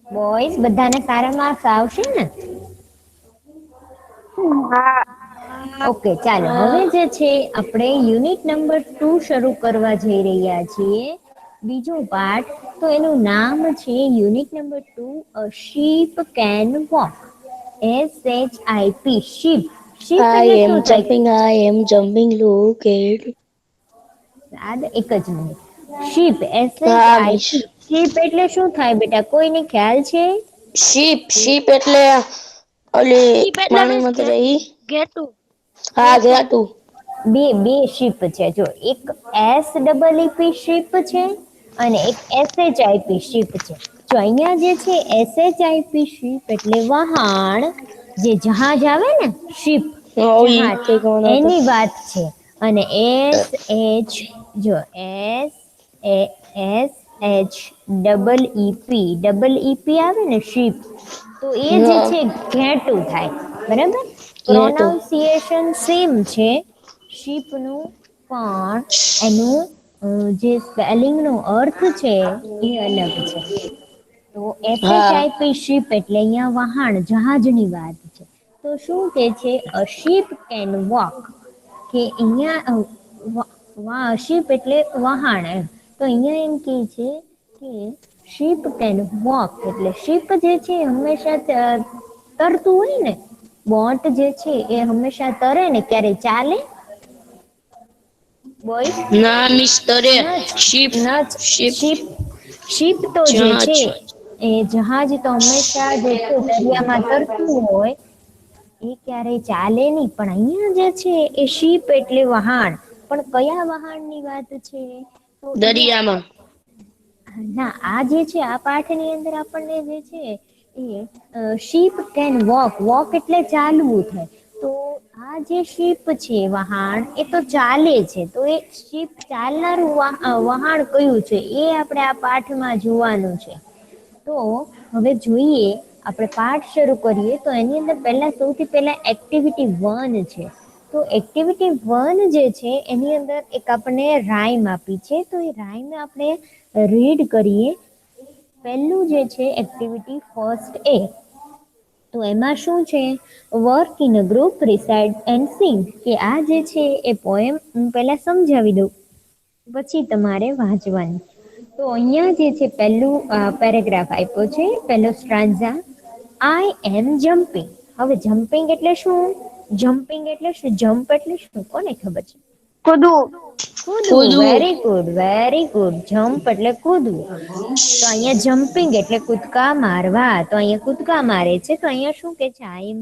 Boys બધાને સારા marks આવશે ને? હા. ઓકે ચાલો હવે જે છે આપણે યુનિટ નંબર 2 શરૂ કરવા જઈ રહ્યા છીએ. બીજો પાઠ તો એનું નામ છે unit number 2 a ship can walk. SHIP ship. Ship એટલે શું થાય? I am jumping look at એક જ મિનિટ શીપ હા મિસ. SHIP શીપ એટલે શું થાય બેટા કોઈને ખ્યાલ છે? શીપ એટલે ઓલી પાણીમાં રહે ઈ. ઘેટું. હા ઘેટું. બે શીપ છે જો એક SEEP શીપ છે અને એક SHIP શીપ છે. જો અહિયાં જે છે SHIP શીપ એટલે વહાણ જે જહાજ આવે ને શીપ ઓઈ જહાજ તે કોણ હતો એની વાત છે. અને SHEEP આવે ને શીપ તો એ જે હા છે ઘેટું થાય બરાબર. ઘેટું પ્રોનાઉન્સિએશન સેમ છે શીપ નું પણ એનું જે સ્પેલિંગ નો અર્થ છે એ અલગ છે. તો હા SHIP શીપ એટલે અહિયાં વહાણ જહાજની વાત છે. તો શું કે છે અ શીપ કેન વોક કે અહિયાં શીપ એટલે વહાણ એમ તો અહિયાં એમ કે છે કે શીપ કેન વોક એટલે શીપ જે છે હંમેશા તરતું હોય ને બોટ જે છે એ હંમેશા તરે ને ક્યારે ચાલે બોયસ ના મિસ્ટરે શીપ શીપ શીપ તો જે જહાજ છે એ જહાજ તો હંમેશા જે છે દરિયામાં તરતું હોય એ ક્યારેય ચાલે નહી પણ અહિયાં જે છે એ શીપ એટલે વહાણ પણ કયા વહાણ ની વાત છે તો અહિયાં દરિયામાં ના આ જે છે આ પાઠ ની અંદર આપણને જે છે શીપ કેન વોક એટલે ચાલવું થાય તો આ જે શીપ છે વહાણ એ તો ચાલે છે તો એ શીપ ચાલનારું વહાણ કયું છે એ આપણે આ પાઠમાં જોવાનું છે તો હવે જોઈએ આપણે પાઠ શરૂ કરીએ તો એની અંદર પહેલા સૌથી પહેલા એક્ટિવિટી 1 છે તો એક્ટિવિટી 1 જે છે એની અંદર એક આપણને રાઈમ આપી છે તો એ રાઈમ આપણે રીડ કરીએ પહેલું જે છે એક્ટિવિટી ફર્સ્ટ એ તો એમાં શું છે work in a group reside and sing કે આ જે છે એ પોએમ હું પેલા સમજાવી દઉં પછી તમારે વાંચવાની તો અહિયાં જે છે પેલું પેરેગ્રાફ આપ્યો છે પેલો સ્ટ્રાન્ઝા આઈ એમ જમ્પિંગ હવે જમ્પિંગ એટલે શું જમ્પિંગ એટલે શું જમ્પ એટલે શું કોને ખબર છે કૂદવું. કૂદવું વેરી ગુડ જમ્પ એટલે કૂદવું તો અહિયાં જમ્પિંગ એટલે કૂદકા મારવા તો અહિયાં કૂદકા મારે છે તો અહિયાં શું કે છે I am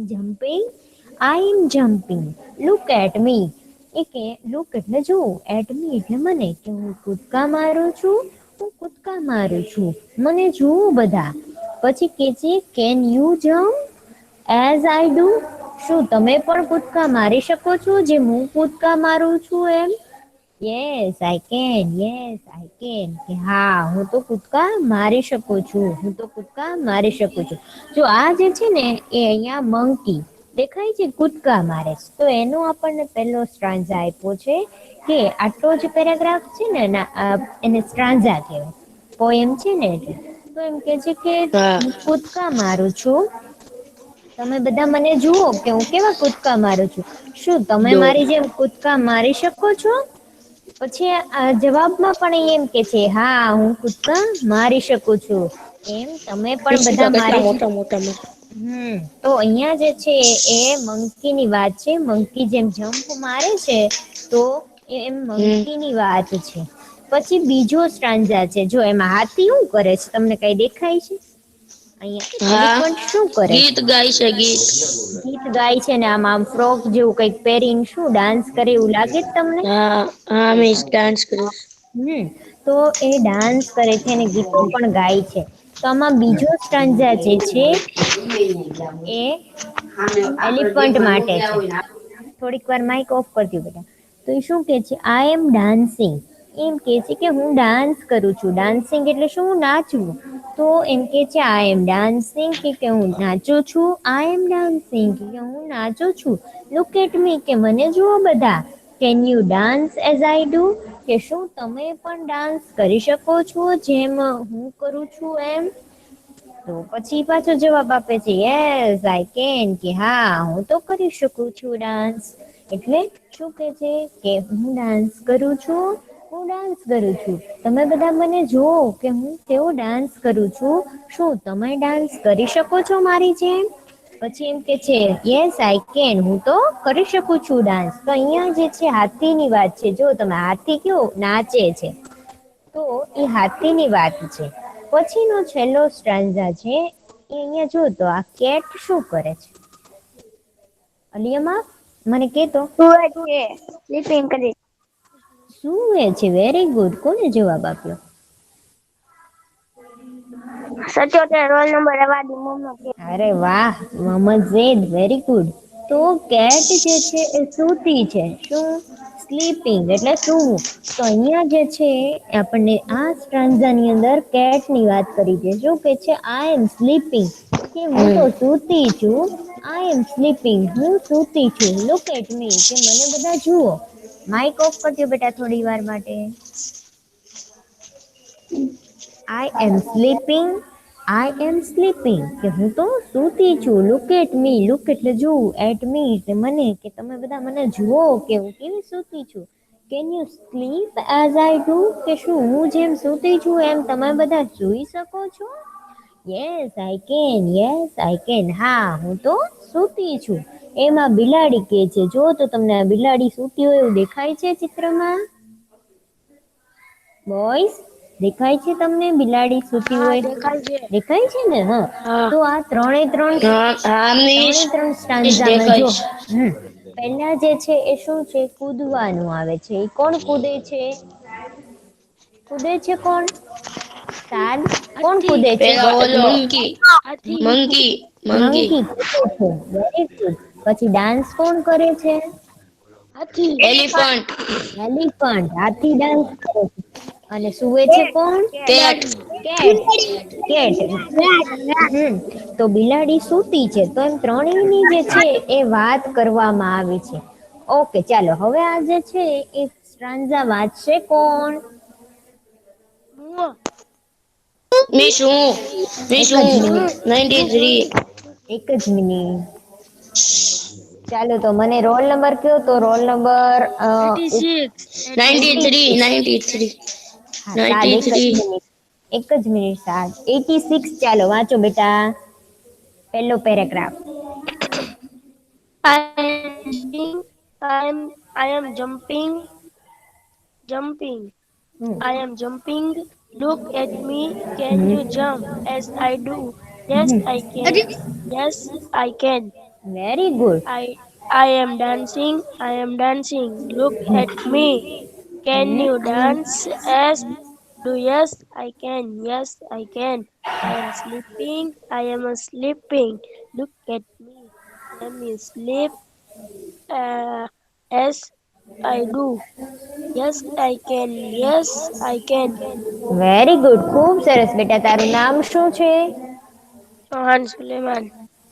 jumping look at me એ કે લુક એટલે જોવું એટ મી એટલે મને કે હું કૂદકા મારું છું હું કૂદકા મારું છું મને જુઓ બધા પછી કે છે can you jump as I do શું તમે પણ કૂદકા મારી શકો છો જે હું કૂદકા મારું છું એમ યસ આઈ કેન કે હા હું તો કૂદકા મારી શકું છું જો આ જે છે ને એ અહિયાં મંકી દેખાય છે કૂદકા મારે છે તો એનો આપણને પેલો સ્ટ્રાંઝા આપ્યો છે કે આટલો જ પેરાગ્રાફ છે ને એને સ્ટ્રાન્ઝા કહેવાય પોએમ છે ને એટલે તો એમ કે છે કે હા હું કૂદકા મારું છું તમે બધા મને જુઓ કે હું કેવા કૂદકા મારું છું શું તમે દો મારી જેમ કૂદકા મારી શકો છો પછી જવાબમાં પણ એમ કે છે હા હું કૂદકા મારી શકું છું એમ તમે પણ બધા બિસ્કીટા કેટલા મારી મોટા મોટા તો અહિયાં જે છે એ મંકી ની વાત છે મંકી જેમ જમ્પ મારે છે તો એમ હમ મંકી ની વાત છે પછી બીજો સ્ટ્રાંઝા છે જો એમાં હાથી શું કરે છે તમને કઈ દેખાય છે અહીંયા હા એલિફન્ટ શું કરે ગીત ગાય છે ગીત ગીત ગાય છે ને આમ ફ્રોક જેવું કઈક પહેરીને શું ડાન્સ કરે એવું લાગે જ તમને હા હા મિસ ડાન્સ કરીશ તો એ ડાન્સ કરે છે અને ગીતો પણ ગાય છે તો આમાં બીજો સ્ટ્રાંઝા જે છે એ એલિફન્ટ માટે છે થોડીક વાર માઇક ઓફ કરજો બેટા તો એ શું કે છે આઈ એમ ડાન્સિંગ એમ કે છે કે હું ડાન્સ કરું છું ડાન્સિંગ એટલે શું નાચવું તો એમ કે છે આઈ એમ ડાન્સિંગ કે હું નાચું છું આઈ એમ ડાન્સિંગ કે હું નાચું છું લુક એટ મી કે મને જુઓ બધા can you dance as I do કે શું તમે પણ ડાન્સ કરી શકો છો જેમ હું કરું છું એમ તો પછી પાછો જવાબ આપે છે યસ આઈ કેન, કે હા હું તો કરી શકું છું ડાન્સ. એટલે શું કે છે કે હું ડાન્સ કરું છું, હું ડાન્સ કરું છું. તમે બધા મને જોઓ કે હું કેવો ડાન્સ કરું છું. શું તમે ડાન્સ કરી શકો છો મારી જેમ? પછી એમ કે છે યસ આઈ કેન, હું તો કરી શકું છું ડાન્સ. તો અહિયાં જે છે હાથીની વાત છે. જો તમે હાથી કેવો નાચે છે, તો એ હાથીની વાત છે. પછીનો છેલ્લો સ્ટાન્ઝા છે એ અહિયાં જો તો આ કેટ શું કરે છે? અલિયમા મને કેતો. સુરજ છે સ્લીપિંગ કરી. સૂવે છે. Very good. કોને જવાબ આપ્યો? 77 રોલ નંબર અવાદી મોહમ્મદ છે. અરે વાહ મોહમ્મદ ઝેદ, વેરી ગુડ. તો કેટ જે છે એ સૂતી છે. શું? સ્લીપિંગ એટલે સૂવું. તો અહિયાં જે છે આપણને આ સ્ટાન્ઝાની અંદર કેટ ની વાત કરી છે. શું કે છે? આઈ એમ સ્લીપિંગ, કે હું તો સૂતી છું. આઈ એમ સ્લીપિંગ, હું સૂતી છું. લુક એટ મી, કે મને બધા જુઓ. માઈક ઓફ કરજો બેટા થોડી વાર માટે. આઈ એમ સ્લીપિંગ, આઈ એમ સ્લીપિંગ, કે હું તો સૂતી છું. લુક એટ મી, લુક એટલે જોવું, એટ મી એટલે મને, કે તમે બધા મને જુઓ કે હું કેવી સૂતી છું. Can you slip as I do, કે શું હું જેમ સૂતી છું એમ તમે બધા સૂઈ શકો છો? Yes I can, yes I can, હા હું તો સૂતી છું. એમાં બિલાડી કે છે. જો તો તમને આ બિલાડી સૂતી હોય એવું દેખાય છે ચિત્રમાં? બોಯ್સ દેખાય છે તમને બિલાડી સૂતી હા હોય? દેખાય છે. દેખાય છે ને? હા. હા તો આ ત્રણે ત્રણ હા મિસ ત્રણે ત્રણ સ્ટાન્ઝામાં જો દેખાઈશ. પહેલા જે છે એ શું છે? કૂદવાનું આવે છે. એ કોણ કૂદે છે? કૂદે છે કોણ? સાદ કોણ હાથી કૂદે છે? પેલા બોલો. મંકી હાથી મંકી મંકી મંકી કૂદે છે. Very good. પછી ડાન્સ કોણ કરે છે? હાથી એલિફન્ટ એલિફન્ટ હાથી ડાન્સ કરે છે. અને સૂવે છે કોણ? Cat cat. કેટ. તો બિલાડી સૂતી છે. તો એમ ત્રણેયની જે છે એ વાત કરવામાં આવી છે. ઓકે ચાલો હવે આ જે છે એ સ્ટ્રાન્ઝા વાંચશે કોણ? હું મિસ હું મિસ એક જ હું મિનિટ, 93. એક જ મિનિટ. ચાલો તો મને રોલ નંબર કયો તો રોલ નંબર 86 93 86. 93 હા સાદ એક જ 93. મિનિટ, એક જ મિનિટ સાદ. 86 ચાલો વાંચો બેટા પહેલો paragraph. I am jumping. Hmm I am jumping. Look at me. Can hmm you jump as I do? Yes, I can. Yes, I can. Very good. I am dancing. I am dancing. Look at me. Can you dance as do? Yes, I can. Yes, I can. I am sleeping. I am sleeping. Look at me. Can you sleep as I do? Yes, I can. Yes, I can. Very good, ખૂબ સરસ બેટા. તારું નામ શું છે? Sohan Suleiman.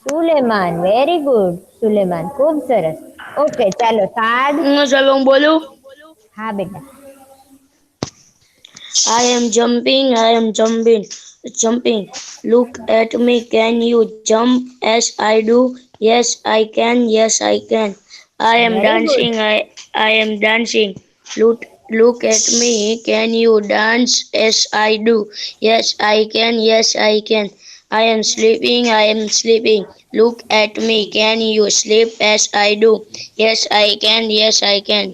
Suleman. Very good Suleman, ખૂબ સરસ. Okay ચાલો સાદ. ચાલો હું બોલું. હા બેટા. I am jumping. I am jumping. Look at me. Can you jump as I do? Yes, I can. Yes, I can. I am very good. dancing. I am dancing. Look at me. Can you dance as I do? Yes, I can. Yes, I can. I am sleeping. I am sleeping. Look at me. Can you sleep as I do? Yes, I can. Yes, I can.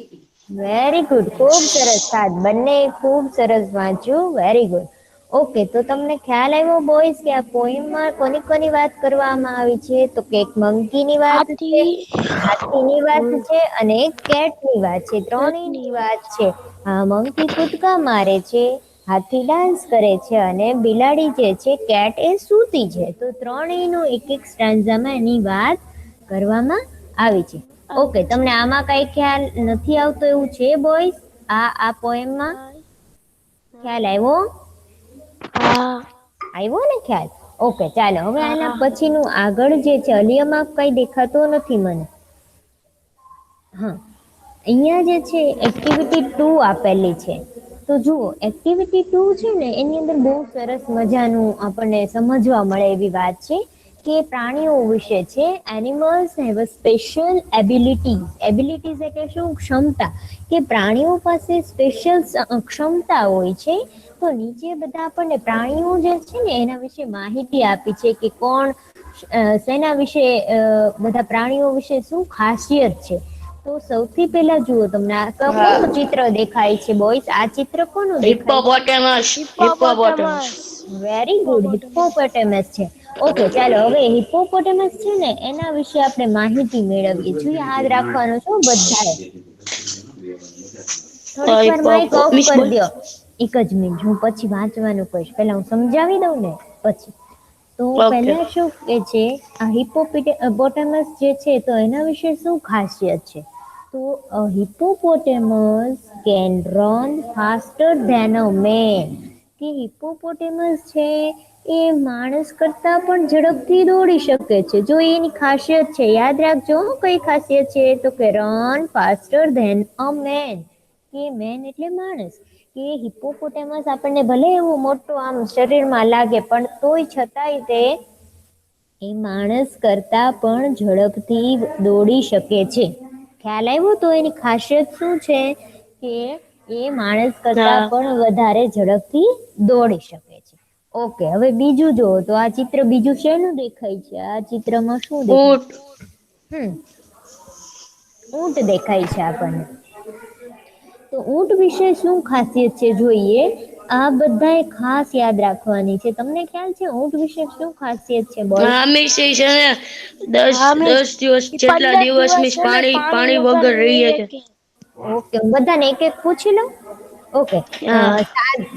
Very good, ખૂબ સરસ સાદ. બંને ખૂબ સરસ વાંચ્યું. Very good. Okay તો તમને ખ્યાલ આવ્યો બોયઝ કે આ પોઈમમાં કોની કોની વાત કરવામાં આવી છે? તો કે એક મંકીની વાત છે, હાથી હાથીની વાત છે અને એક કેટની વાત છે. ત્રણેયની વાત છે. હા મંકી કૂદકા મારે છે, હાથી ડાન્સ કરે છે અને બિલાડી જે છે કેટ એ સૂતી છે. તો ત્રણેયનું એક એક સ્ટાન્ઝામાં એની વાત કરવામાં આવી છે. ઓકે તમને આમાં કઈ ખ્યાલ નથી આવતો એવું છે બોયઝ? આ પોએમમાં ખ્યાલ આવ્યો? હા આવ્યો ને ખ્યાલ? ઓકે ચાલો હવે આના હા પછીનું આગળ જે છે અલિયમાં કઈ દેખાતો નથી મને. હા અહીંયા જે છે એક્ટિવિટી 2 આપેલી છે. તો જુઓ એક્ટિવિટી 2 છે ને એની અંદર બહુ સરસ મજાનું આપણને સમજવા મળે એવી વાત છે કે પ્રાણીઓ વિશે છે. Animals have a special abilities એટલે શું? ક્ષમતા. કે પ્રાણીઓ પાસે સ્પેશિયલ ક્ષમતા હોય છે. તો નીચે બધા આપણને પ્રાણીઓ જે છે ને એના વિશે માહિતી આપી છે કે કોણ સેના વિશે બધા પ્રાણીઓ વિશે શું ખાસિયત છે. તો સૌથી પહેલા જુઓ તમને આ હા કોનું ચિત્ર દેખાય છે બોયસ? આ ચિત્ર કોનું દેખાય છે? Hippopotamus hippopotamus hippopotamus. Very good, hippopotamus. Hippopotamus છે. ઓકે ચાલો હવે હિપ્પોપોટેમસ છે ને એના વિશે આપણે માહિતી મેળવીએ છીએ. યાદ રાખવાનું છે બધાએ. થોડીક વાર માઇક હિપ્પોપો ઓફ મિસ કરી બોલ દો. એક જ મિનિટ, હું પછી વાંચવાનું કહીશ. પહેલા હું સમજાવી દઉં ને પછી. તો ઓકે પહેલા શું કે છે આ હિપ્પોપોટેમસ જે છે તો એના વિશે શું ખાસિયત છે? તો hippopotamus can run faster than a man. કે હિપ્પોપોટેમસ છે એ માણસ કરતા પણ ઝડપથી દોડી શકે છે. જો એની ખાસિયત છે, યાદ રાખજો કઈ ખાસિયત છે તો કે run faster than a man. કે મેન એટલે માણસ. કે હિપ્પોપોટેમસ આપણને ભલે એવું મોટું આમ શરીરમાં લાગે પણ તોય છતાંય તે એ માણસ કરતા પણ ઝડપથી દોડી શકે છે. ખ્યાલ આવ્યો? તો એની ખાસિયત શું છે કે એ માણસ કરતા હા પણ વધારે ઝડપથી દોડી શકે છે. ઓકે હવે બીજું જુઓ તો આ ચિત્ર બીજું શેનું દેખાય છે? આ ચિત્રમાં શું દેખાય? ઊંટ ઊંટ દેખાય છે આપણને. તો ઊંટ વિશે શું ખાસિયત છે જોઈએ. આ બધાએ ખાસ યાદ રાખવાની છે. તમને ખ્યાલ છે ઊંટ વિશે શું ખાસિયત છે બોય? હા મિસ એ છે ને દસ હા મિસ. દસ દિવસ ઈ જેટલા 15 દિવસ દિવસ મિસ છે ને પાણી વગર વગર રહીએ રહીએ કે ઓકે હું બધાને એક એક પૂછી લઉં. ઓકે હા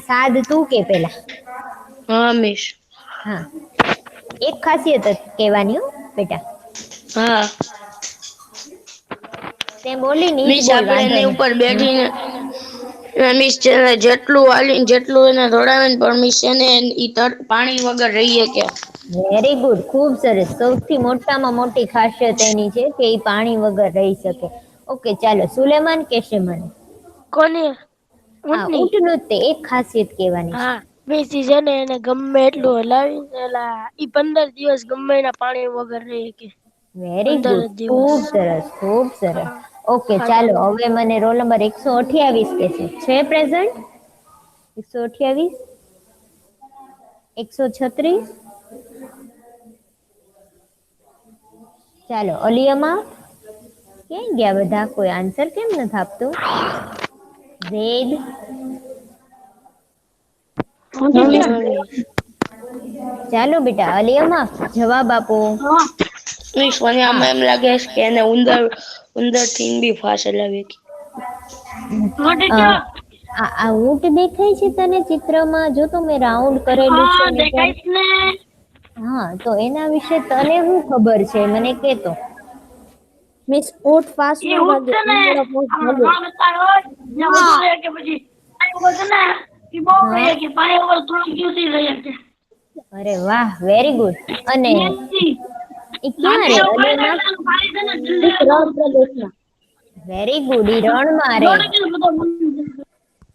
સાદ તું કે પેલા. હા મિસ. હા એક ખાસિયત જ કહેવાની હો બેટા. હા તે બોલી ની જ મિસ બોલ આપણે વાંધો એની ઉપર નહીં. બેઠીને મિસ છે ને જેટલું હાલી જેટલું એને દોડાવે ને પણ મિસ એને પાણી વગર રહીએ કે. વેરી ગુડ, ખુબ સરસ. સૌથી મોટામાં મોટી ખાસિયત એની છે કે એ પાણી વગર રહી શકે. ઓકે ચાલો સુલેમાન કહેશે મને. કોની? હા ઊંટની? ઊંટનું જ તે એક ખાસિયત કહેવાની છે. હા મિસ ઈ છે ને એને ગમે એટલું હલાવી એલા ઈ 15 દિવસ ગમે એના પાણી વગર રહી હકે. વેરી 15 ગુડ, જ દિવસ. ખુબ સરસ ખુબ સરસ. હા ઓકે હા ચાલો ચાલો. હવે મને રોલ નંબર 128 કે છે પ્રેઝન્ટ? 128, 136. ચાલો અલિયમા ક્યાં ગયા બધા? કોઈ આન્સર કેમ નથી આપતું? ઝેડ. હા મિસ. ચાલો બેટા અલિયમા જવાબ આપો. મિસ મને હા આમાં એમ લાગે છે કે એને ઉંદર થી બી ફાસ હલાવી હકે. આ ઊંટ દેખાય છે તને ચિત્રમાં? જો તો મેં રાઉન્ડ કરેલું છે હા ને દેખાય છે ને. હા તો એના વિશે તને શું ખબર છે મને કેતો. મિસ ઊંટ ફાસ્ટ એ ના ઊંટ ભાગે છે ને ઉંદરડા બહુ આમ ભાગે. રણ વિસ્તાર હોય જ્યાં વધુ રહે કે પછી પાણી વગર છે ને એ બહુ હા રહી કે પાણી વગર થોડુંક દિવસી રહી શકે. અરે વાહ વેરી ગુડ. અને નેચી એ ક્યાં રે અલિયમા? પાણી છે ને મિસ રણ પ્રદેશમાં. વેરી ગુડ, ઈ રણમાં રે.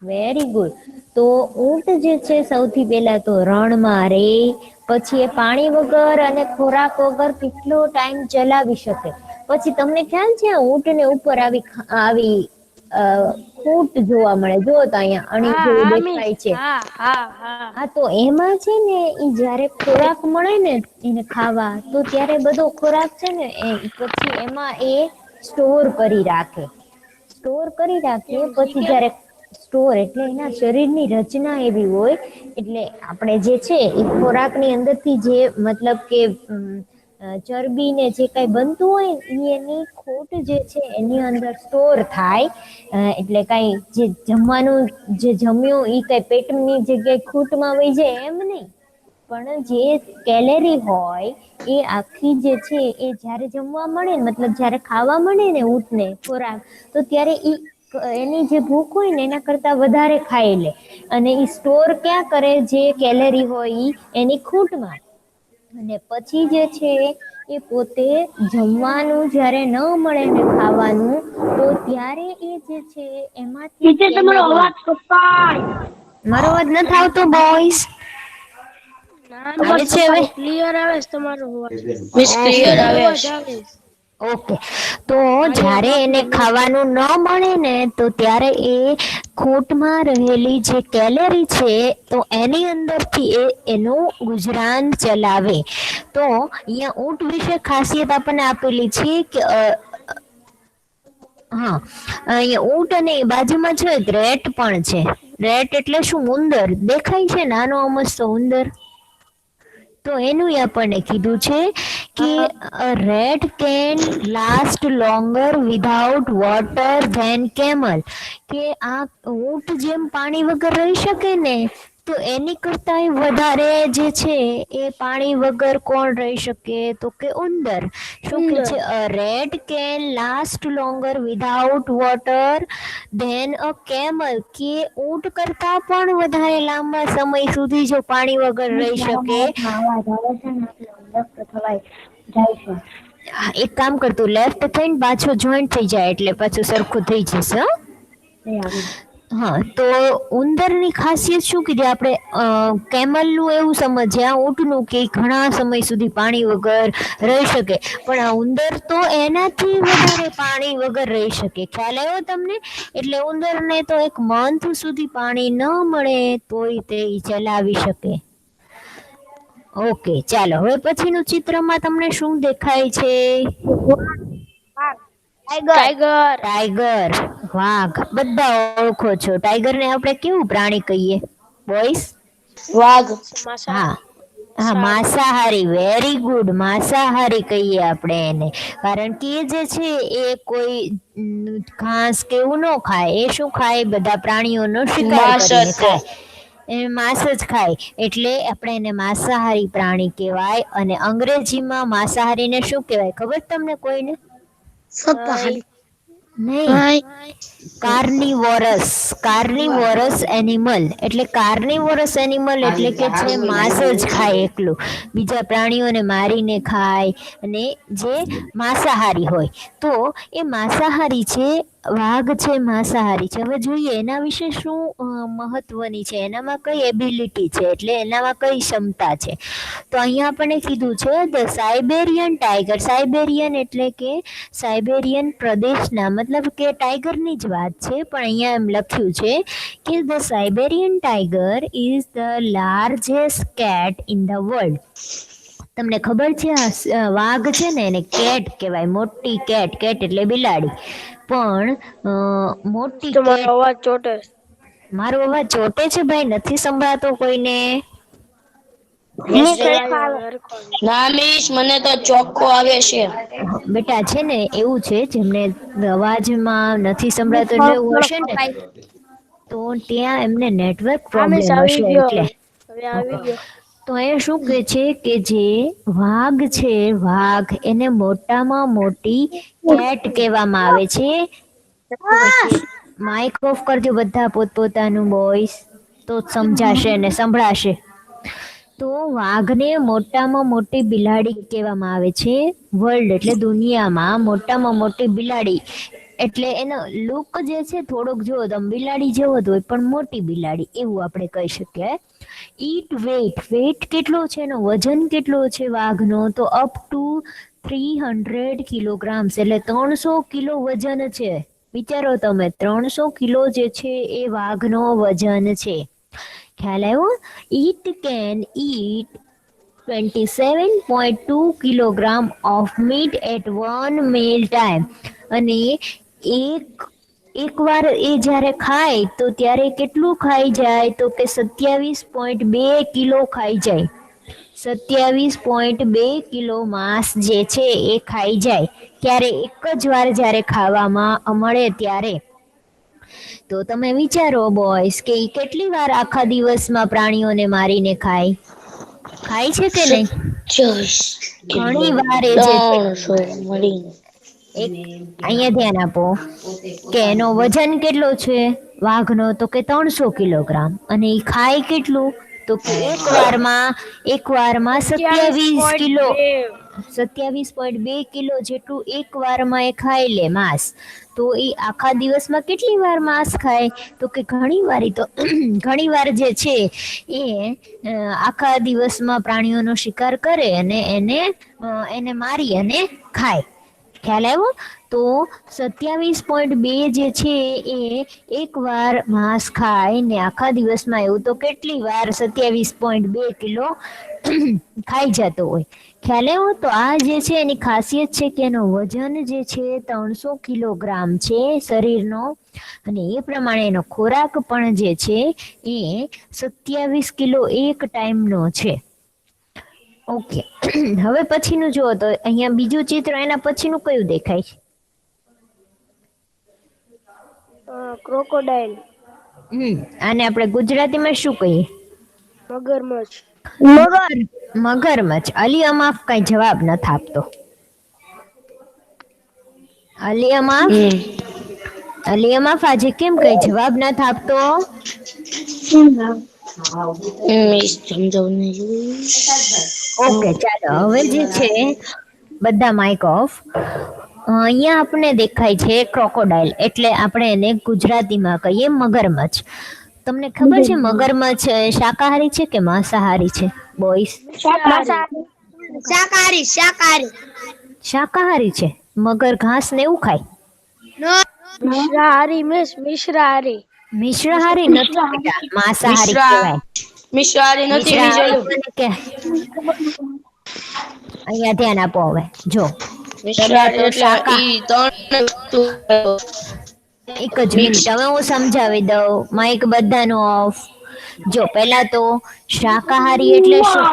Very good. તો ઊંટ જે છે સૌથી પેલા તો રણમાં રે. પછી એ પાણી વગર અને ખોરાક વગર કેટલો ટાઈમ ચલાવી શકે. પછી તમને ખ્યાલ છે ઊંટને ઉપર આવી ખૂટ જોવા મળે. જો તો અહીંયા અણી હા જેવું હા મિસ. દેખાય છે. હા હા હા. હા તો એમાં છે ને ઈ જયારે ખોરાક મળે ને એને ખાવા તો ત્યારે બધો ખોરાક છે ને પછી એમાં એ સ્ટોર કરી રાખે. સ્ટોર કરી રાખે એવું છે પછી કે જયારે સ્ટોર એટલે એના શરીરની રચના એવી હોય એટલે આપણે જે છે એ ખોરાક ની અંદર થી જે મતલબ કે ચરબી ને જે કઈ બનતું હોય ને એની ખોટ જે છે એની અંદર સ્ટોર થાય. એટલે કઈ જે જમવાનું જે જમ્યું ઈ કઈ પેટની જગ્યાએ ખૂટમાં વઈ જાય એમ નહી પણ જે કેલેરી હોય એ આખી જે છે એ જયારે જમવા મળે ને મતલબ જયારે ખાવા મળે ને ઊંટ ને ખોરાક તો ત્યારે એની જે ભૂખ હોય ને એના કરતા વધારે ખાઈ લે અને ઈ સ્ટોર ક્યાં કરે જે કેલરી હોય એની ખૂટમાં અને પછી જે છે એ પોતે જમવાનું જ્યારે ન મળે ને ખાવાનું, તો ત્યારે એ જે છે એમાંથી મારો અવાજ નથી આવતો બોಯ್સ? ના આવે મિસ, છે હવે? ક્લિયર આવે છે તમારો અવાજ. મિસ ક્લિયર આવે અવાજ છે. આવે છે. ઓકે, તો અહીંયા જ્યારે એને બાપનો લોટ. ખાવાનું ન મળે ને તો ત્યારે એ ખોટમાં રહેલી જે કેલેરી છે તો એની અંદરથી એ એનું ગુજરાન ચલાવે. તો અહીંયા ઊંટ વિશે ખાસિયત આપણને આપેલી છે કે હા, અહીંયા ઊંટ અને બાજુમાં છે રેટ પણ છે. રેટ એટલે શું? ઉંદર દેખાય છે, નાનો અમસ્તો ઉંદર. તો એનું આપણને કીધું છે કે હા. a rat can last longer without water than camel. કે આ ઊંટ જેમ પાણી વગર રહી શકે ને, તો એની કરતા વધારે જે છે એ પાણી વગર કોણ રહી શકે? તો કે ઉંદર. શું કે ઉંદર. છે? a rat can last longer without water than a camel. કે ઊંટ કરતા પણ વધારે લાંબા સમય સુધી જો પાણી વગર રહી શકે. એક કામ કરતું, લેફ્ટ થઈને પાછો જોઈન્ટ થઈ જાય એટલે પાછું સરખું થઈ જશે. હા, તો ઉંદરની ખાસિયત શું કીધી આપણે? કેમલનું એવું સમજ્યા, ઊંટનું કે ઘણા સમય સુધી પાણી વગર રહી શકે, પણ આ ઉંદર તો એનાથી વધારે પાણી વગર રહી શકે. ખ્યાલ આવ્યો તમને? એટલે ઉંદરને તો એક મંથ સુધી પાણી ન મળે તોય તે ચલાવી શકે. ઓકે, ચાલો હવે પછીનું ચિત્રમાં તમને શું દેખાય છે? ટાઈગર. ટાઈગર, વાઘ, બધા ઓળખો છો. ટાઈગરને આપણે કેવું પ્રાણી કહીએ બોಯ್સ? વાઘ. હા હા, સારી. માંસાહારી. વેરી ગુડ, માંસાહારી કહીએ આપણે એને. કારણ કે એ જે છે એ કોઈ ઘાસ કે એવું ન ખાય. એ શું ખાય? બધા પ્રાણીઓનો શિકાર માંસ કરીને જ ખાય. એ માંસ જ ખાય એટલે આપણે એને માંસાહારી પ્રાણી કહેવાય. અને અંગ્રેજીમાં માંસાહારીને શું કહેવાય ખબર તમને કોઈને? નહીં. નહીં, કાર્નિવોરસ. કાર્નિવોરસ એનિમલ એટલે કાર્નિવોરસ એનિમલ એટલે કે જે માંસ જ ખાય એકલું, બીજા પ્રાણીઓને મારીને ખાય, અને જે માંસાહારી હોય. તો એ માંસાહારી છે. વાઘ છે માંસાહારી છે. હવે જોઈએ એના વિશે શું મહત્વની છે, એનામાં કઈ એબિલિટી છે, એટલે એનામાં કઈ ક્ષમતા છે. તો અહીંયા આપણને કીધું છે ધ સાઇબેરિયન ટાઈગર. સાઇબેરિયન એટલે કે સાઇબેરિયન પ્રદેશના, મતલબ કે ટાઈગરની જ વાત છે, પણ અહીંયા એમ લખ્યું છે કે the Siberian tiger is the largest cat in the world. તમને ખબર છે વાઘ છે ને એને કેટ કહેવાય, મોટી કેટ. કેટ એટલે બિલાડી, પણ મોટી તમારો કેટ. અવાજ ચોટે છે. મારો અવાજ ચોટે છે ભાઈ? નથી સંભળાતો કોઈને? ના મિસ, મને તો ચોખ્ખો આવે છે. બેટા છે ને એવું છે, જેમને અવાજમાં નથી સંભળાતો એટલે એવું હશે ને, તો ત્યાં એમને નેટવર્ક હા મિસ, પ્રોબ્લેમ આવી હશે ગયો એટલે. હવે આવી ગયો. તો અહીંયા શું કે છે કે જે વાઘ છે, વાઘ એને મોટામાં મોટી કેટ કહેવામાં આવે છે. માઇક ઓફ કરજો બધા પોતપોતાનું બોಯ್સ, તો સમજાશે અને સંભળાશે. તો વાઘને મોટામાં મોટી બિલાડી કહેવામાં આવે છે. વર્લ્ડ એટલે દુનિયામાં મોટામાં મોટી બિલાડી. એટલે એનો લુક જે છે થોડોક જોવો તમે બિલાડી જેવો જ હોય, પણ મોટી બિલાડી એવું આપણે કહી શકીએ. ઈટ વેઇટ. વેઇટ કેટલો છે એનો? વજન કેટલો છે વાઘનો? તો અપ ટુ 300 કિલોગ્રામ્સ, એટલે 300 કિલો વજન છે. વિચારો તમે, 300 કિલો જે છે એ વાઘનો વજન છે. ખ્યાલ આવ્યો? It can eat 27.2 kilogram of meat at one meal time. અને એક વાર એ જ્યારે ખાય તો ત્યારે કેટલું ખાઈ જાય? તો કે 27.2 કિલો ખાઈ જાય. 27.2 કિલો માંસ જે છે એ ખાઈ જાય. ત્યારે એક જ વાર જ્યારે ખાવામાં મળે ત્યારે. તો તમે વિચારો બોયસ કે ઈ કેટલી વાર આખા દિવસમાં પ્રાણીઓને મારીને ખાય? ખાય છે કે નહીં? 27 કિલો, ઘણી વાર એ જે છે 300 મળીને. એક અહીંયા ધ્યાન આપો કે એનો વજન કેટલો છે વાઘનો? તો કે 300 કિલોગ્રામ. અને એ ખાય કેટલું? તો કે એક વારમાં 27 કિલો 27.2 કિલો જેટલું એક વારમાં એ ખાઈ લે માંસ. તો એ આખા દિવસમાં કેટલી વાર માંસ ખાય? તો કે ઘણી વાર ઘણી વાર જે છે એ આખા દિવસમાં પ્રાણીઓનો શિકાર કરે અને એને મારી અને ખાય. ખ્યાલ આવ્યો? તો 27.2 જે છે એ એક વાર માંસ ખાય ને આખા દિવસમાં એવું તો કેટલી વાર 27.2 કિલો ખાઈ જતો હોય. ખ્યાલ આવ્યો? તો આ જે છે એની ખાસિયત છે કે એનો વજન જે છે 300 કિલોગ્રામ છે શરીરનો, અને એ પ્રમાણે એનો ખોરાક પણ જે છે એ 27 કિલો એક ટાઈમનો છે. ઓકે, હવે પછીનું જુઓ તો અહીંયા બીજું ચિત્ર, એના પછીનું કયું દેખાય છે? ક્રોકોડાઇલ. આને આપણે ગુજરાતીમાં શું કહીએ? મગરમચ્છ. મગરમચ્છ. અલી અમાફ કઈ જવાબ નથી આપતો. અલી અમાફ આજે કેમ કઈ જવાબ નથી આપતો? ઓકે, ચાલો હવે જે છે બધા માઇક ઓફ. અહીંયા આપણને દેખાય છે ક્રોકોડાઇલ, એટલે આપણે એને ગુજરાતીમાં કહીએ મગરમચ્છ. તમને ખબર છે મગરમચ્છ શાકાહારી છે કે માંસાહારી છે બોಯ್સ? શાકાહારી છે. મગર ઘાસ ને એવું ખાય? મિશ્રાહારી નથી બેટા, માંસાહારી કહેવાય. મિશ્રાહારી નથી. અહીંયા ધ્યાન આપો. હવે જો મિશ્રાહારી એટલે ઈ ત્રણ એક જ મિનિટ, હવે હું સમજાવી દઉં. માઇક બધાનું ઓફ. જો પહેલા તો શાકાહારી એટલે શું?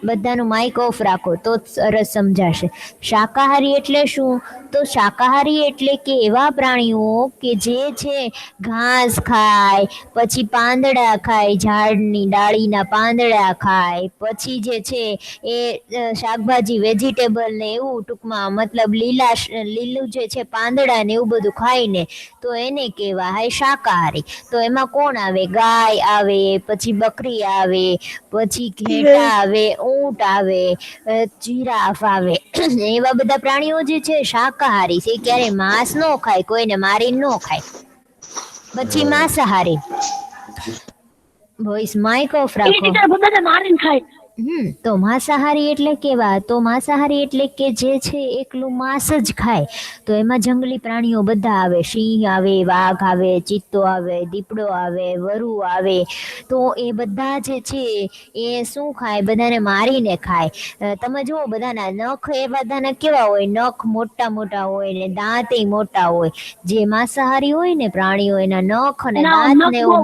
બધાનું માઇક ઓફ રાખો તો સરસ સમજાશે. શાકાહારી એટલે શું? તો શાકાહારી એટલે કે એવા પ્રાણીઓ કે જે છે ઘાસ ખાય, પછી પાંદડા ખાય, ઝાડની ડાળીના પાંદડા ખાય, પછી જે છે એ શાકભાજી વેજીટેબલ ને એવું ટૂંકમાં મતલબ લીલું જે છે પાંદડા ને એવું બધું ખાઈને તો એને કહેવાય શાકાહારી. તો એમાં કોણ આવે? ગાય આવે, પછી બકરી આવે, પછી ઘેટા આવે, ઊંટ આવે, જીરાફ આવે. એવા બધા પ્રાણીઓ જે છે શાકાહારી છે, ક્યારે માંસ ન ખાય, કોઈને મારીને ન ખાય. પછી માંસાહારી. વોઇસ માઇક ઓફ રાખો. તો માંસાહારી એટલે કેવા? તો માંસાહારી એટલે કે જે છે એકલું માંસ જ ખાય. તો એમાં જંગલી પ્રાણીઓ બધા આવે. સિંહ આવે, વાઘ આવે, ચિત્તો આવે, દીપડો આવે, વરુ આવે. તો એ બધા જે છે એ શું ખાય? બધાને મારીને ખાય. તમે જુઓ બધાના નખ એ બધાના કેવા હોય? નખ મોટા મોટા હોય ને દાંત મોટા હોય. જે માંસાહારી હોય ને પ્રાણીઓ, એના નખ અને દાંત ને એવું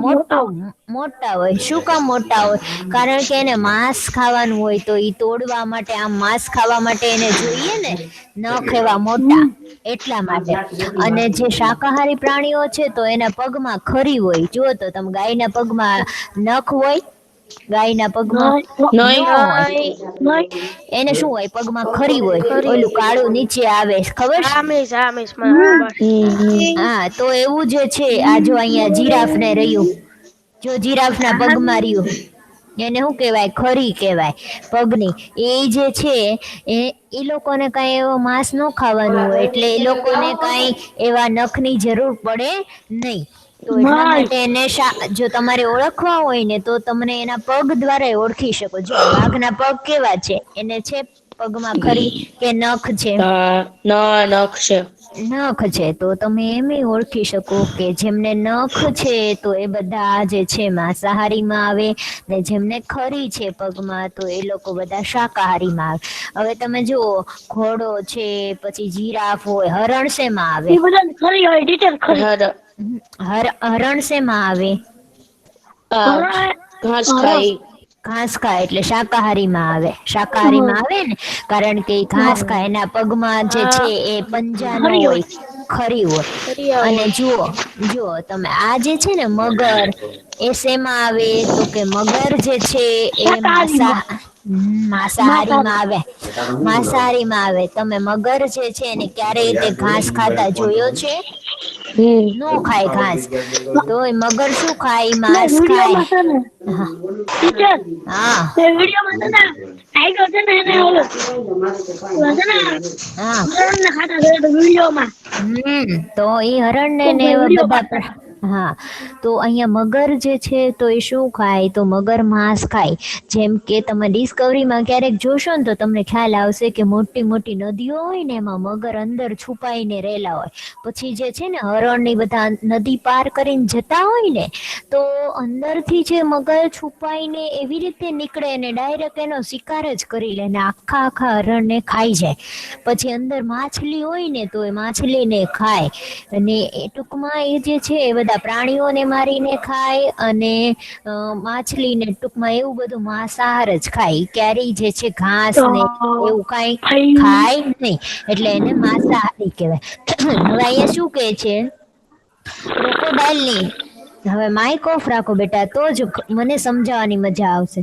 મોટા હોય. શું કામ મોટા હોય? કારણ કે એને માંસ ખાવાનું હોય, તો ઈ તોડવા માટે, આમ માંસ ખાવા માટે એને જોઈએ ને નખ એવા મોટા, એટલા માટે. અને જે શાકાહારી પ્રાણીઓ છે તો એના પગમાં ખરી હોય. જુઓ તો તમે ગાયના પગમાં નખ હોય? ગાયના પગમાં એને શું હોય? પગમાં ખરી હોય, ઓલું કાળું નીચે આવે, ખબર? હા, તો એવું જે છે આ જો અહીંયા જીરાફ ને રહ્યું, જો જીરાફ ના પગમાં રહ્યું, એને શું કહેવાય? ખરી કહેવાય પગની. એ જે છે એ લોકોને કઈ એવો માંસ ન ખાવાનું હોય, એટલે એ લોકોને કઈ એવા નખની જરૂર પડે નહીં. તો એટલા માટે એને જો તમારે ઓળખવા હોય ને તો તમને એના પગ દ્વારા ઓળખી શકો. જો વાઘના પગ કેવા છે? એને છે પગમાં ખરી કે નખ છે? નખ છે. નખ છે. તો તમે એમ ઓળખી શકો કે જેમને નખ છે તો એ બધા જે છે માંસાહારીમાં આવે, ને જેમને ખરી છે પગમાં તો એ લોકો બધા શાકાહારીમાં આવે. હવે તમે જુઓ ઘોડો છે, પછી જીરાફ હોય, હરણ શેમાં આવે? હરણ શેમાં આવે? ઘાસ ખાય એટલે શાકાહારીમાં આવે. શાકાહારીમાં આવે ને, કારણ કે ઘાસ ખાય. એના પગમાં જે છે એ પંજા ન હોય, ખરી હોય. અને જુઓ તમે આ જે છે ને મગર, એ શેમાં આવે? તો કે મગર જે છે એ માંસાહારીમાં આવે. માંસાહારીમાં આવે. તમે મગર જે છે એને ક્યારેય તે ઘાસ ખાતા જોયો છે? નો ખાય ઘાસ. તો એ મગર શું ખાય? માંસ ખાય. વિડીયોમાં છે ને હા ટીચર હા વિડીયોમાં છે ને ટાઈગર છે ને એને ઓલો છે ને હા. હરણને ખાતા જોયા તો વિડીયોમાં તો એ હરણ ને કોક ને ભાઈ એવા વિડીયો બધા પાડતા હા. તો અહીંયા મગર જે છે તો એ શું ખાય? તો મગર માંસ ખાય. જેમ કે તમે ડિસ્કવરીમાં ક્યારેક જોશો ને તો તમને ખ્યાલ આવશે કે મોટી મોટી નદીઓ હોય ને એમાં મગર અંદર છુપાઈને રહેલા હોય. પછી જે છે ને હરણ ની બધા નદી પાર કરીને જતા હોય ને તો અંદરથી જે મગર છુપાઈને એવી રીતે નીકળે ને ડાયરેક્ટ એનો શિકાર જ કરી લે ને આખા આખા હરણને ખાઈ જાય. પછી અંદર માછલી હોય ને તો એ માછલીને ખાય. અને એ ટૂંકમાં એ જે છે એ બધા પ્રાણીઓને મારીને ખાય અને માછલીને ટૂંકમાં એવું બધું માંસાહાર જ ખાય. ક્યારેય જે છે ઘાસ તો ને એવું કઈ ભાઈ ખાય નહીં. એટલે એને માંસાહારી કહેવાય. હવે અહીંયા શું કહે છે? ક્રોકોડાઇલ ની. હવે માઇક ઓફ રાખો બેટા તો જ મને સમજાવવાની મજા આવશે.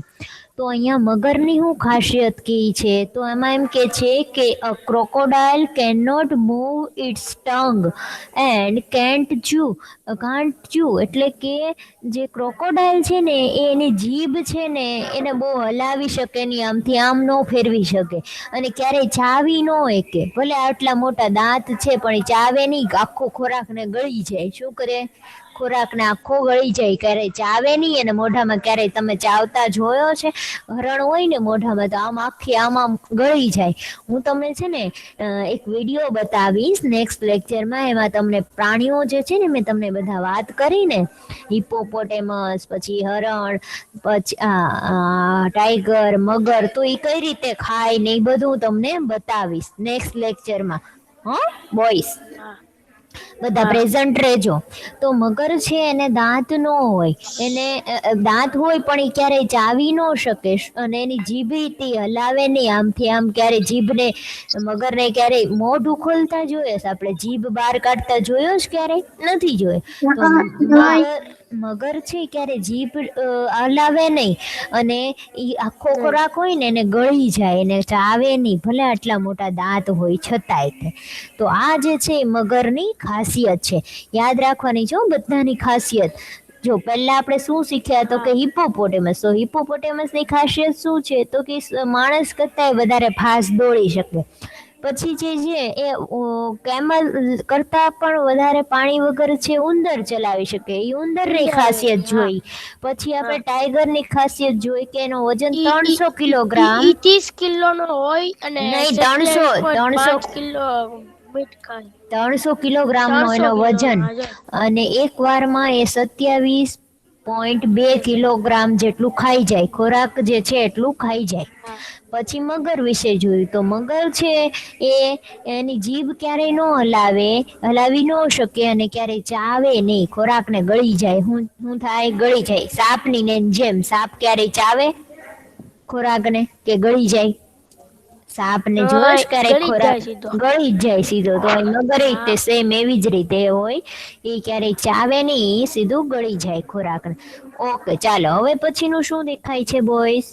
તો અહીંયા મગરની શું ખાસિયત કી છે? તો એમાં એમ કે છે કે a crocodile can not move its tongue and can't chew એટલે કે જે ક્રોકોડાઇલ છે ને એ એની જીભ છે ને એને બહુ હલાવી શકે નહીં, આમથી આમ ન ફેરવી શકે અને ક્યારેય ચાવી ન કે ભલે આટલા મોટા દાંત છે પણ એ ચાવે નહીં. આખો ખોરાક ને ગળી જાય. શું કરે? ખોરાક ને આખો ગળી જાય. ક્યારેય ચાવે નહીં અને મોઢામાં ક્યારેય તમે ચાવતા જોયો છે? હરણ હોય ને મોઢામાં તો આમ આખી આમ ગળી જાય. હું તમને છે ને એક વિડીયો બતાવીશ નેક્સ્ટ લેક્ચરમાં. એમાં તમને પ્રાણીઓ જે છે ને મેં તમને બધા વાત કરી ને હિપોપોટેમસ, પછી હરણ, પછી ટાઈગર, મગર તો એ કઈ રીતે ખાય ને એ બધું તમને બતાવીશ નેક્સ્ટ લેક્ચરમાં. હા બોઈસ બધા હા પ્રેઝન્ટ રહેજો. તો મગર છે એને દાંત ન હોય. એને દાંત હોય પણ એ ક્યારેય ચાવી ન શકે અને એની જીભ તે હલાવે નહીં આમથી આમ. ક્યારે જીભને મગરને ક્યારેય મોઢું ખોલતા જોયો છે આપણે? જીભ બહાર કાઢતા જોયો જ ક્યારેય નથી જોયો. તો મગર છે ક્યારે જીભ હલાવે નહીં અને એ આખો ખોરાક હોય ને એને ગળી જાય એને ચાવે નહીં ભલે આટલા મોટા દાંત હોય છતાંય. તો આ જે છે મગરની ખાસિયત છે. યાદ રાખવાની છે બધાની ખાસિયત. જો પહેલા આપણે શું શીખ્યા તો કે હિપોપોટેમસ. તો હિપોપોટેમસ ની ખાસિયત શું છે? તો કે માણસ કરતા વધારે ફાસ્ટ દોડી શકે. પછી જે છે એ કેમલ કરતા પણ વધારે પાણી વગર છે ઉંદર ચલાવી શકે. એ ઉંદરની ખાસિયત જોઈ. પછી આપણે ટાઈગરની ખાસિયત જોઈ કે એનો વજન 300 કિલોગ્રામ. 30 કિલોનો હોય અને નહીં, 27.5 કિલો મીટ ખાય. 300 કિલોગ્રામનો 300 એનો કિલો વજન અને એક વારમાં એ 27.2 કિલોગ્રામ જેટલું ખાઈ જાય. ખોરાક જે છે એટલું ખાઈ જાય. પછી મગર વિશે જોયું તો મગર છે એ એની જીભ ક્યારેય ન હલાવી ન શકે અને ક્યારેય ચાવે નહીં. ખોરાકને ગળી જાય. શું થાય? ગળી જાય. સાપની ને જેમ. સાપ ક્યારેય ચાવે ખોરાકને કે ગળી જાય? સાપને જોશ ક્યારેક ખોરાક ગળી જ જાય સીધો. તો મગર રીતે સેમ એવી જ રીતે હોય. એ ક્યારેય ચાવે નહીં, સીધું ગળી જાય ખોરાકને. ઓકે ચાલો હવે પછીનું શું દેખાય છે બોયસ?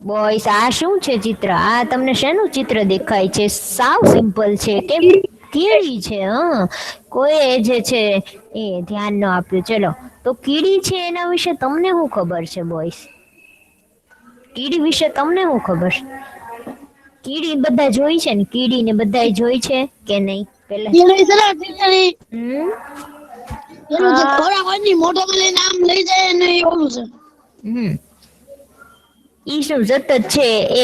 બોયસ આ શું છે ચિત્ર? આ તમને શેનું ચિત્ર દેખાય છે? સાવ સિમ્પલ છે. કેમ? કીડી છે. હા, કોઈ જે છે એ ધ્યાન ન આપ્યું. ચલો તો કીડી છે એના વિશે તમને શું ખબર છે બોયસ? કીડી વિશે તમને શું ખબર? કીડી બધા જોઈ છે ને? કીડી ને બધા જોઈ છે કે નહીં? પેલા ઈ શું સતત છે એ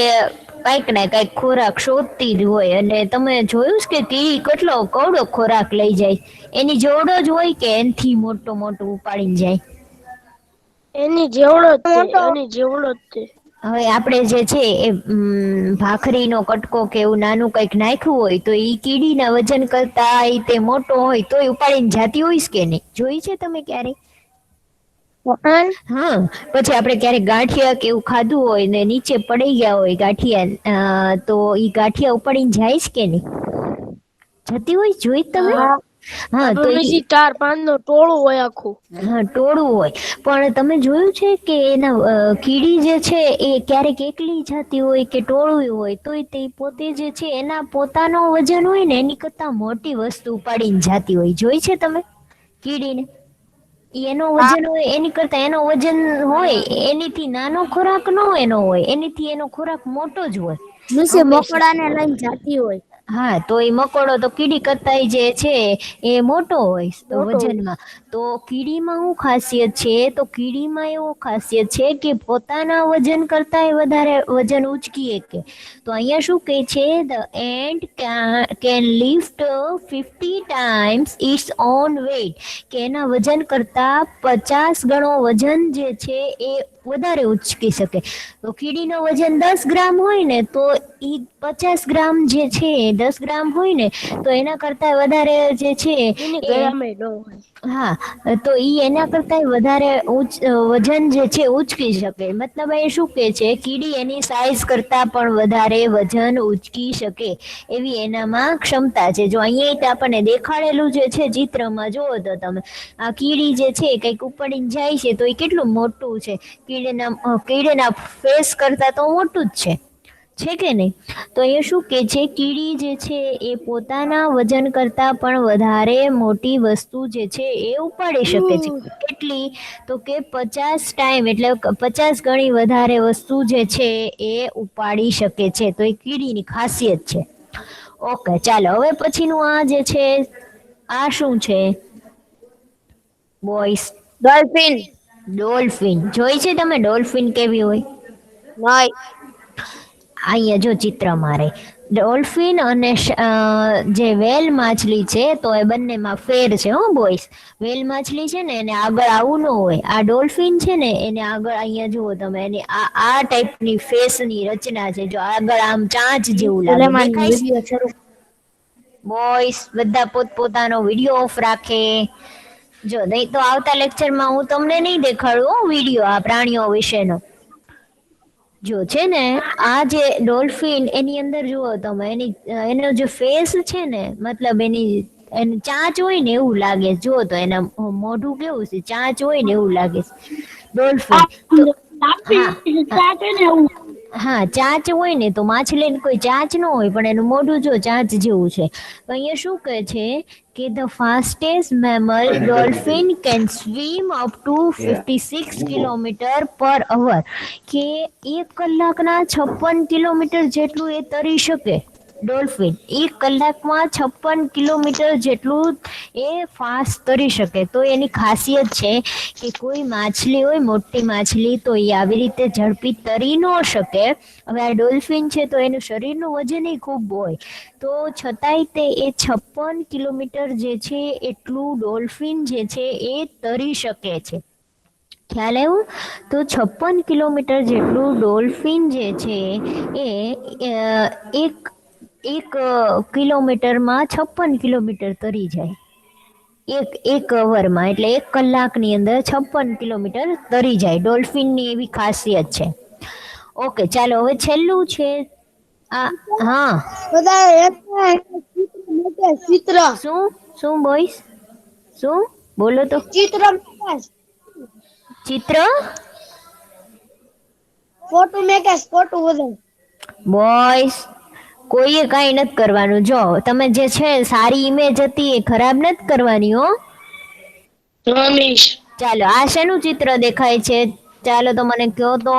કઈક ને કઈક ખોરાક શોધતી જ હોય. અને તમે જોયું કે કીડી કેટલો કવડો ખોરાક લઈ જાય? એની જોડો જ હોય કે એનથી મોટું ઉપાડીને જાય? એની જેવડો જ તે. હવે આપણે જે છે એ ભાખરીનો કટકો કે એવું નાનું કંઈક નાખ્યું હોય તો ઈ કીડીના વજન કરતા તે મોટો હોય તો ઉપાડીને જાતી હોઈશ કે નહીં? જોઈ છે તમે ક્યારે? હા. પછી આપણે ક્યારેક ગાંઠિયા કે એવું ખાધું હોય ને નીચે પડી ગયા હોય ગાંઠિયા તો ઈ ગાંઠિયા ઉપાડીને જાય કે નહીં? જતી હોય? જોઈ તમે? હા તો ઈ પછી 4-5 નો ટોળું હોય આખું. હા ટોળું હોય. પણ તમે જોયું છે કે એના કીડી જે છે એ ક્યારેક એકલી જતી હોય કે ટોળું હોય તો તે પોતે જે છે એના પોતાનો વજન હોય ને એની કરતા મોટી વસ્તુ ઉપાડીને જાતી હોય. જોઈ છે તમે કીડીને? ઈ એનો હા. વજન હોય એની કરતા એનો વજન હોય એનીથી નાનો ખોરાક ન એનો હોય એનીથી એનો ખોરાક મોટો જ હોય નીચે હંમેશા. મકોડા ને લઈને જાતી હોય. હા તો એ મકોડો તો કીડી કરતા જે છે એ મોટો હોય તો મોટો હોય. વજનમાં. તો કીડીમાં શું ખાસિયત છે તો કીડીમાં એવું ખાસિયત છે કે પોતાના વજન કરતા એ વધારે વજન ઉચકી શકે. તો અહીંયા શું કહે છે the ant can lift 50 times its own weight કે એના વજન કરતા 50 ગણો વજન જે છે એ વધારે ઉચકી શકે. તો કીડીનો વજન 10 ગ્રામ હોય ને તો ઈ 50 ગ્રામ જે છે 10 ગ્રામ હોય ને તો એના કરતા વધારે જે છે એની એ ગળામાં ન હોય. હા તો ઈ એના કરતા વધારે વજન જે છે ઉચકી શકે. મતલબ એ શું કે છે કીડી એની સાઈઝ કરતા પણ વધારે વજન ઉચકી શકે એવી એનામાં ક્ષમતા છે. જો અહીંયા આપણને દેખાડેલું જે છે ચિત્રમાં જુઓ તો તમે આ કીડી જે છે કઈક ઉપડીને જાય છે તો એ કેટલું મોટું છે. કીડીના ફેસ કરતા તો મોટું જ છે કે નહીં? તો એ શું કે છે કીડી જે છે એ પોતાના વજન કરતા પણ વધારે મોટી વસ્તુ જે છે એ ઉપાડી શકે છે. કેટલી? તો કે 50 ટાઈમ એટલે 50 ગણી વધારે વસ્તુ જે છે એ ઉપાડી શકે છે. તો એ કીડીની ખાસિયત છે. ઓકે ચાલો હવે પછીનું આ જે છે આ શું છે બોಯ್સ? ડોલ્ફિન. ડોલ્ફિન જોઈ છે તમે ડોલ્ફિન કેવી હોય? નહીં. અહીંયા જો ચિત્ર મારે ડોલ્ફિન અને જે વેલ માછલી છે તો એ બંનેમાં ફેર છે હો બોಯ್સ. વેલ માછલી છે ને એને આગળ આવું ન હોય. આ ડોલ્ફિન છે ને એને આગળ અહીંયા જુઓ તમે એની આ ટાઈપની ફેસની રચના છે. જો આગળ આમ ચાંચ જેવું લાગે સુલેમાન દેખાય છે? વિડિયો શરૂ. બોಯ್સ બધા પોતપોતાનો વિડીયો ઓફ રાખે. જો નહીં તો આવતા લેક્ચરમાં હું તમને નહીં દેખાડું વિડીયો આ પ્રાણીઓ વિશેનો. જો છે ને આ જે ડોલ્ફિન એની અંદર જુઓ તમે એનો જે ફેસ છે ને મતલબ એની ચાંચ હોય ને એવું લાગે. જુઓ તો એના મોઢું કેવું છે ચાંચ હોય ને એવું લાગે છે ડોલ્ફિન. તો હા હા ચાંચ હોય ને તો માછલીને કોઈ ચાંચ ન હોય પણ એનું મોઢું જો ચાંચ જેવું છે. તો અહીંયા શું કહે છે કે the fastest mammal dolphin can swim up to 56 kilometre per hour કે 1 કલાકના 56 કિલોમીટર જેટલું એ તરી શકે. ડોલ્ફિન 1 કલાકમાં 56 કિલોમીટર જેટલું એ ફાસ્ટ તરી શકે. તો એની ખાસિયત છે કે કોઈ માછલી હોય મોટી માછલી તો એ આવી રીતે ઝડપી તરી ન શકે. હવે આ ડોલ્ફિન છે તો એનું શરીરનું વજન ખૂબ હોય તો છતાંય તે એ 56 કિલોમીટર જે છે એટલું ડોલ્ફિન જે છે એ તરી શકે છે. ખ્યાલ આવ્યું? તો 56 કિલોમીટર જેટલું ડોલ્ફિન જે છે એ એક કિલોમીટરમાં 56 કિલોમીટર તરી જાય. એક અવરમાં એટલે 1 કલાકની અંદર 56 કિલોમીટર તરી જાય. ડોલ્ફિનની એવી ખાસિયત છે. ઓકે ચાલો હવે છેલ્લું છે આ હા ચિત્ર. શું શું બોಯ್સ શું બોલો તો ચિત્ર. ચિત્ર ફોટો મેકેશ ફોટો વધે. બોಯ್સ કોઈએ કાંઈ નથી કરવાનું. જો તમે જે છે સારી ઇમેજ હતી એ ખરાબ નથી કરવાની હો. રમેશ. ચાલો આ શેનું ચિત્ર દેખાય છે? ચાલો તો મને કહો તો.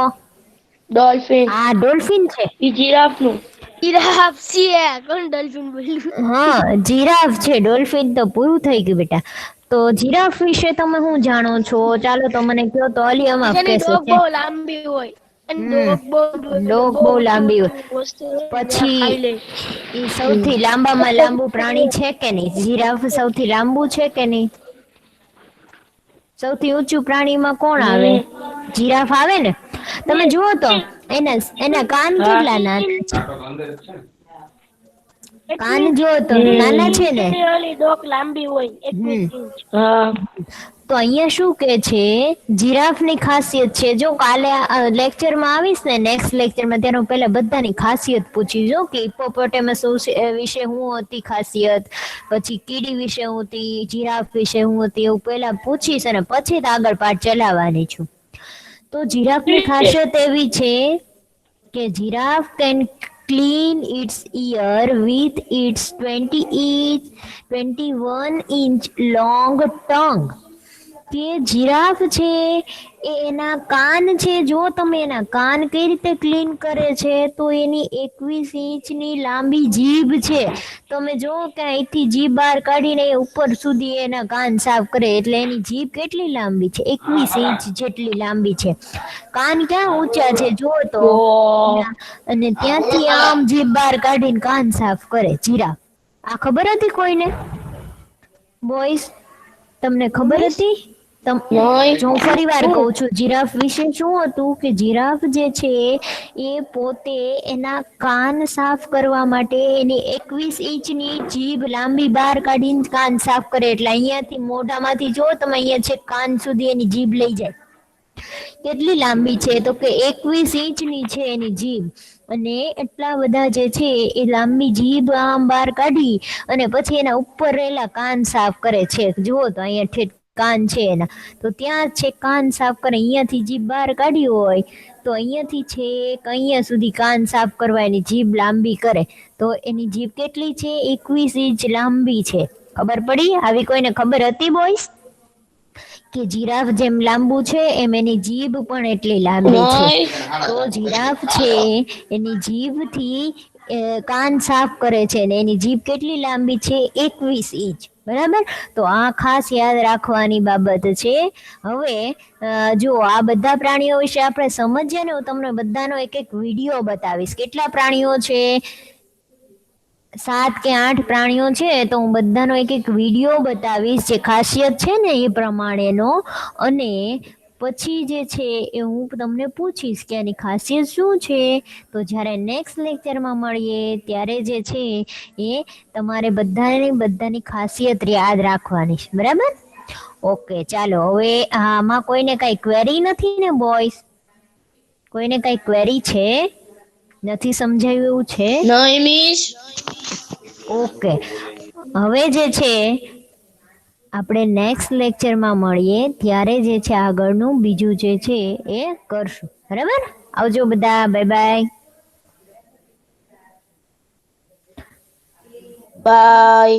ડોલ્ફિન. આ ડોલ્ફિન છે. ઈ જીરાફનું. જીરાફ છે. કોણ ડોલ્ફિન બોલ્યું? હા જીરાફ છે. ડોલ્ફિન તો પૂરું થઈ ગયું બેટા. તો જીરાફ વિશે તમે શું જાણો છો? ચાલો તો મને કહો તો. અલી અમાફ જેની કહેશે ડોગ છે. બહુ લાંબી હોય. એની ડોગ ડોગ બહુ બહુ ઊંચી લાંબી હોય. ઊંચી વસ્તુ પછી ખાઈ લે. એ સૌથી લાંબામાં લાંબુ પ્રાણી છે કે નહીં? જીરાફ સૌથી લાંબુ છે કે નહીં? સૌથી ઊંચું પ્રાણીમાં કોણ આવે? જીરાફ આવે ને. તમે જુઓ તો એના કાન હા. કેટલા નાના છે. કાન જુઓ તો નાના છે ને. ઓલી ડોગ લાંબી હોય 21 ઇંચ. હા. તો અહીંયા શું કે છે, જીરાફની ખાસિયત છે. જો કાલે લેક્ચરમાં આવીશ ને, નેક્સ્ટ લેક્ચરમાં, ત્યારે હું પહેલા બધાની ખાસિયત પૂછીશ. જો કે હિપ્પોપોટેમસ વિશે શું હતી ખાસિયત, પછી કીડી વિશે શું હતી, જીરાફ વિશે શું હતી, એવું પહેલા પૂછીશ અને પછી જ આગળ પાઠ ચલાવવાની છું. તો જીરાફની ખાસિયત એવી છે કે giraffe can clean its ear with its 21 inch long tongue. કે જીરાફ છે એ એના કાન છે, જો તમે એના કાન કઈ રીતે ક્લીન કરે છે, તો એની 21 ઇંચની લાંબી જીભ છે. તમે જો કે અહીંથી જીભ બહાર કાઢીને એ ઉપર સુધી એના કાન સાફ કરે, એટલે એની જીભ કેટલી લાંબી છે, 21 ઇંચ જેટલી લાંબી છે. કાન ક્યાં ઊંચા છે જો તો, અને ત્યાંથી આમ જીભ બહાર કાઢીને કાન સાફ કરે જીરાફ. આ ખબર હતી કોઈને બોયસ? તમને ખબર હતી? જો હું ફરી વાર કહું છું, જીરાફ વિશે શું હતું કે જીરાફ જે છે એ પોતે એના કાન સાફ કરવા માટે એની 21 ઇંચની જીભ લાંબી બહાર કાઢીને કાન સાફ કરે. એટલે અહીંયાથી મોઢામાંથી જો તમે અહીંયા છે કાન સુધી એની જીભ લઈ જાય. કેટલી લાંબી છે તો કે 21 ઇંચની છે એની જીભ. અને એટલા બધા જે છે એ લાંબી જીભ આમ બહાર કાઢી અને પછી એના ઉપર રહેલા કાન સાફ કરે છે. જુઓ તો અહીંયા ઠેઠ કાન છે એના, તો ત્યાં છે કાન સાફ કરે. અહીંયાથી જીભ બહાર કાઢી હોય તો અહીંયાથી છેક અહીંયા સુધી કાન સાફ કરવા એની જીભ લાંબી કરે. તો એની જીભ કેટલી છે? 21 ઇંચ લાંબી છે. ખબર પડી? આવી કોઈને ખબર હતી બોયસ? કે જીરાફ જેમ લાંબુ છે એમ એની જીભ પણ એટલી લાંબી છે. તો જીરાફ છે એની જીભથી કાન સાફ કરે છે ને એની જીભ કેટલી લાંબી છે? 21 ઇંચ. બરાબર? તો આ ખાસ યાદ રાખવાની બાબત છે. હવે જો આ બધા પ્રાણીઓ વિશે આપણે સમજીએ ને, હું તમને બધાનો એક એક વિડીયો બતાવીશ. કેટલા પ્રાણીઓ છે? 7 કે 8 પ્રાણીઓ છે. તો હું બધાનો એક એક વિડીયો બતાવીશ જે ખાસિયત છે ને એ પ્રમાણેનો, અને પછી જે છે એ હું તમને પૂછીશ કે આની ખાસિયત શું છે. તો જ્યારે નેક્સ્ટ લેક્ચરમાં મળીએ ત્યારે જે છે એ તમારે બધાની ખાસિયત યાદ રાખવાની છે. બરાબર? ઓકે, ચાલો. હવે આમાં કોઈને કઈ ક્વેરી નથી ને બોયસ? કોઈને કઈ ક્વેરી છે? નથી સમજાયું એવું છે? નહીં મિસ. ઓકે, હવે જે છે આપણે નેક્સ્ટ લેક્ચરમાં મળીએ ત્યારે જે છે આગળનું બીજું જે છે એ કરશું. બરાબર? આવજો બધા. Bye bye. બાય.